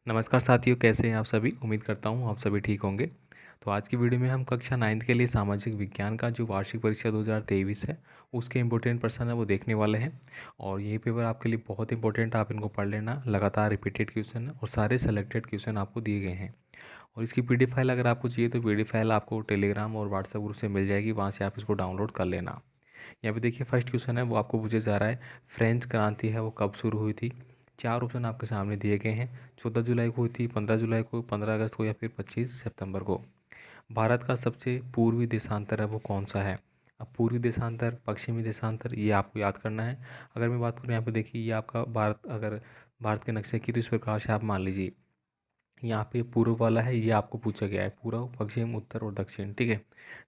नमस्कार साथियों, कैसे हैं आप सभी। उम्मीद करता हूँ आप सभी ठीक होंगे। तो आज की वीडियो में हम कक्षा 9th के लिए सामाजिक विज्ञान का जो वार्षिक परीक्षा 2023 है उसके इम्पोर्टेंट प्रश्न है वो देखने वाले हैं। और यही पेपर आपके लिए बहुत इंपॉर्टेंट, आप इनको पढ़ लेना। लगातार रिपीटेड क्वेश्चन और सारे सेलेक्टेड क्वेश्चन आपको दिए गए हैं। और इसकी PDF फाइल अगर आपको चाहिए तो PDF फाइल आपको टेलीग्राम और व्हाट्सएप ग्रुप से मिल जाएगी, वहाँ से आप इसको डाउनलोड कर लेना। यहाँ पे देखिए फर्स्ट क्वेश्चन है वो आपको पूछा जा रहा है, फ्रेंच क्रांति है वो कब शुरू हुई थी। चार ऑप्शन आपके सामने दिए गए हैं। 14 जुलाई को हुई थी, 15 जुलाई को, 15 अगस्त को, या फिर 25 सितंबर को। भारत का सबसे पूर्वी देशांतर है वो कौन सा है। अब पूर्वी देशांतर, पश्चिमी देशांतर, ये आपको याद करना है। अगर मैं बात करूँ यहाँ पे देखिए, ये आपका भारत, अगर भारत के नक्शे की तो इस प्रकार से आप मान लीजिए यहाँ पे पूर्व वाला है, ये आपको पूछा गया है, पूर्व, पश्चिम, उत्तर और दक्षिण। ठीक है।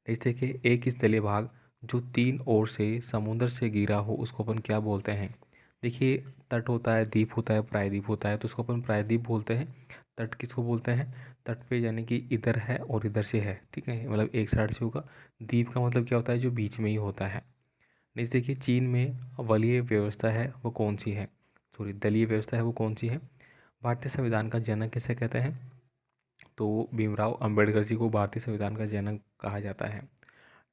इस देखिए एक स्थलीय भाग जो तीन ओर से समुद्र से घिरा हो उसको अपन क्या बोलते हैं। देखिए तट होता है, द्वीप होता है, प्रायद्वीप होता है, तो उसको अपन प्रायद्वीप बोलते हैं। तट किसको बोलते हैं, तट पे यानी कि इधर है और इधर से है, ठीक है, मतलब एक साइड से होगा। द्वीप का मतलब क्या होता है, जो बीच में ही होता है। नेक्स्ट देखिए चीन में वलीय व्यवस्था है वो कौन सी है, सॉरी दलीय व्यवस्था है वो कौन सी है। भारतीय संविधान का जनक किसे कहते हैं, तो भीमराव अंबेडकर जी को भारतीय संविधान का जनक कहा जाता है।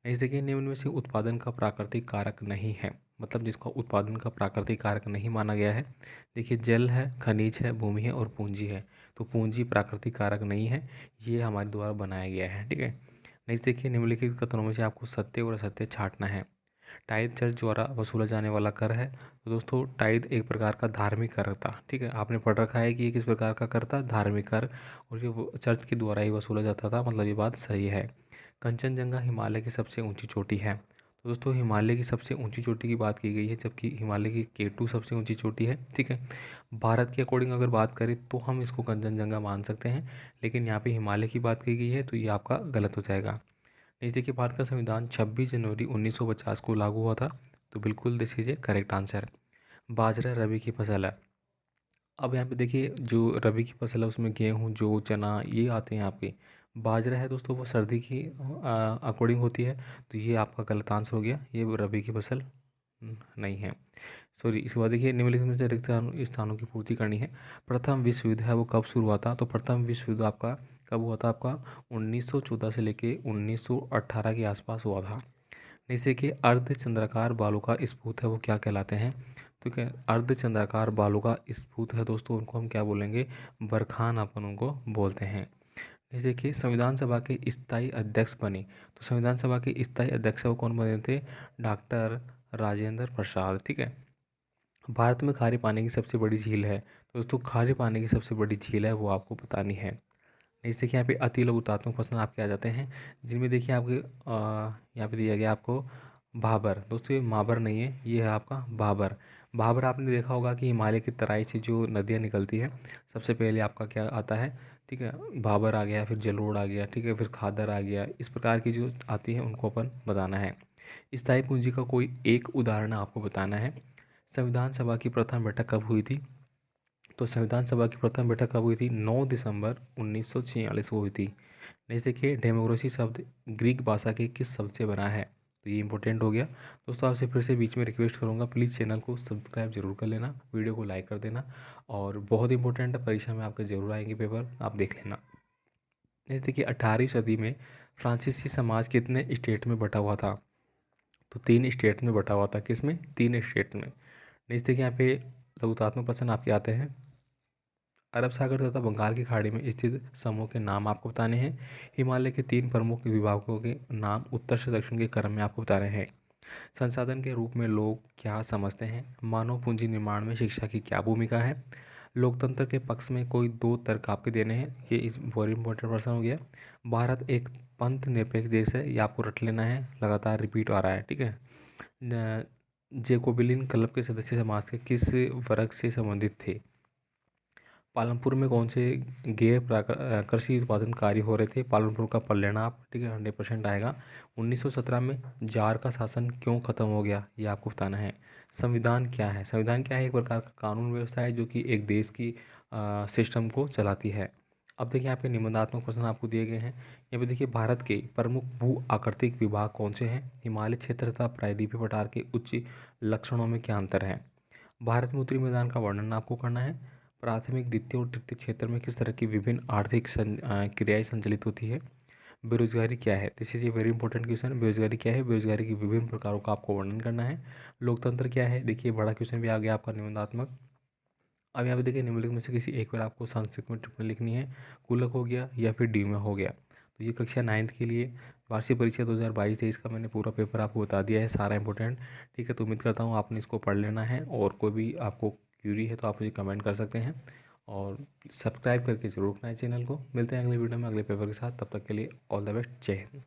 नेक्स्ट देखिए निम्न में से उत्पादन का प्राकृतिक कारक नहीं है, मतलब जिसका उत्पादन का प्राकृतिक कारक नहीं माना गया है। देखिए जल है, खनिज है, भूमि है और पूंजी है। तो पूंजी प्राकृतिक कारक नहीं है, ये हमारे द्वारा बनाया गया है। ठीक है। नेक्स्ट देखिए निम्नलिखित कथनों में से आपको सत्य और असत्य छांटना है। टाइद चर्च द्वारा वसूला जाने वाला कर है। तो दोस्तों टाइद एक प्रकार का धार्मिक कर था। ठीक है, आपने पढ़ रखा है कि ये किस प्रकार का कर था, धार्मिक कर, और ये चर्च के द्वारा ही वसूला जाता था, मतलब ये बात सही है। कंचनजंगा हिमालय की सबसे ऊंची चोटी है। तो दोस्तों हिमालय की सबसे ऊंची चोटी की बात की गई है, जबकि हिमालय की K2 सबसे ऊंची चोटी है। ठीक है। भारत के अकॉर्डिंग अगर बात करें तो हम इसको कंचनजंगा मान सकते हैं, लेकिन यहाँ पे हिमालय की बात की गई है तो ये आपका गलत हो जाएगा। इस देखिए भारत का संविधान 26 जनवरी 1950 को लागू हुआ था। तो बिल्कुल this is a correct answer. बाजरा रबी की फसल है। अब यहाँ पे देखिए जो रबी की फसल है उसमें गेहूँ, जौ, चना ये आते हैं आपके। बाजरा है दोस्तों वो सर्दी की अकॉर्डिंग होती है। तो ये आपका गलत आंसर हो गया, ये रबी की फसल नहीं है। सॉरी, इसके बाद देखिए निम्नलिखित में से रिक्त स्थानों की पूर्ति करनी है। प्रथम विश्व युद्ध है वो कब शुरू हुआ था, तो प्रथम विश्व युद्ध आपका कब हुआ था, आपका 1914 से लेके 1918 के आसपास हुआ था। जैसे कि अर्धचंद्राकार बालों का स्फूत है वो क्या कहलाते हैं। तो क्या अर्धचंद्राकार बालों का स्फूत है दोस्तों, उनको हम क्या बोलेंगे, बरखान अपन उनको बोलते हैं। जैसे कि संविधान सभा के स्थायी अध्यक्ष बने, तो संविधान सभा के स्थायी अध्यक्ष वो कौन बने थे, डॉक्टर राजेंद्र प्रसाद। ठीक है। भारत में खारे पानी की सबसे बड़ी झील है, तो दोस्तों खारे पानी की सबसे बड़ी झील है वो आपको बतानी है। नेक्स्ट देखिए यहाँ पे अति लघुतात्मक प्रश्न आपके आ जाते हैं, जिनमें देखिए आपके यहाँ पे दिया गया आपको भाबर। दोस्तों ये महाबर नहीं है, ये है आपका भाबर। भाबर आपने देखा होगा कि हिमालय की तराई से जो नदियाँ निकलती है, सबसे पहले आपका क्या आता है, ठीक है, भाबर आ गया, फिर जलोढ़ आ गया, ठीक है, फिर खादर आ गया, इस प्रकार की जो आती है उनको अपन बताना है। स्थायी पूंजी का कोई एक उदाहरण आपको बताना है। संविधान सभा की प्रथम बैठक कब हुई थी, तो संविधान सभा की प्रथम बैठक कब हुई थी, 9 दिसंबर 1946 को हुई थी। नेक्स्ट देखिए डेमोक्रेसी शब्द ग्रीक भाषा के किस शब्द से बना है, तो ये इंपॉर्टेंट हो गया। दोस्तों आपसे फिर से बीच में रिक्वेस्ट करूंगा, प्लीज़ चैनल को सब्सक्राइब जरूर कर लेना, वीडियो को लाइक कर देना, और बहुत इंपॉर्टेंट है, परीक्षा में आपके जरूर आएंगे पेपर, आप देख लेना। नेक्स्ट देखिए 18वीं सदी में फ्रांसीसी समाज कितने स्टेट में बटा हुआ था, तो 3 स्टेट में बटा हुआ था, किसमें, 3 स्टेट में। नेक्स्ट देखिए यहाँ पे लघुतात्मक प्रश्न आपके आते हैं। अरब सागर तथा बंगाल की खाड़ी में स्थित समूह के नाम आपको बताने हैं। हिमालय के 3 प्रमुख विभागों के नाम उत्तर से दक्षिण के क्रम में आपको बताने हैं। संसाधन के रूप में लोग क्या समझते हैं, मानव पूंजी निर्माण में शिक्षा की क्या भूमिका है, लोकतंत्र के पक्ष में कोई 2 तर्क आपके देने हैं, ये इस वेरी इंपॉर्टेंट प्रश्न हो गया। भारत एक पंथ निरपेक्ष देश है, ये आपको रट लेना है, लगातार रिपीट आ रहा है। ठीक है। जेकोबिन क्लब के सदस्य समाज के किस वर्ग से संबंधित थे। पालमपुर में कौन से कृषि उत्पादन कार्य हो रहे थे, पालमपुर का पल्लेनाप, ठीक है, 100% आएगा। 1917 में जार का शासन क्यों खत्म हो गया, ये आपको बताना है। संविधान क्या है, संविधान क्या है, एक प्रकार का कानून व्यवस्था है जो कि एक देश की सिस्टम को चलाती है। अब देखिए यहाँ पे निबंधात्मक प्रश्न आपको दिए गए हैं। यहाँ पे देखिए भारत के प्रमुख भू आकृतिक विभाग कौन से हैं, हिमालय क्षेत्र तथा प्रायद्वीपीय पठार के उच्च लक्षणों में क्या अंतर है। भारत में उत्तरी मैदान का वर्णन आपको करना है। प्राथमिक, द्वितीय और तृतीय क्षेत्र में किस तरह की विभिन्न आर्थिक क्रियाएं संचालित होती है। बेरोजगारी क्या है, this is a very important question. बेरोजगारी क्या है, बेरोजगारी की विभिन्न प्रकारों का आपको वर्णन करना है। लोकतंत्र क्या है, देखिए बड़ा क्वेश्चन भी आ गया आपका निबंधात्मक। अब यहाँ पे देखिए निम्नलिखित में से किसी एक बार आपको संस्कृत में टिप्पणी लिखनी है। कुलक हो गया या फिर डी में हो गया। तो ये कक्षा 9th के लिए वार्षिक परीक्षा 2022-23 का मैंने पूरा पेपर आपको बता दिया है, सारा इंपॉर्टेंट। ठीक है, तो उम्मीद करता हूँ आपने इसको पढ़ लेना है, और कोई भी आपको क्यूरी है तो आप मुझे कमेंट कर सकते हैं, और सब्सक्राइब करके जरूर रखना है चैनल को। मिलते हैं अगले वीडियो में अगले पेपर के साथ, तब तक के लिए ऑल द बेस्ट, जय हिंद।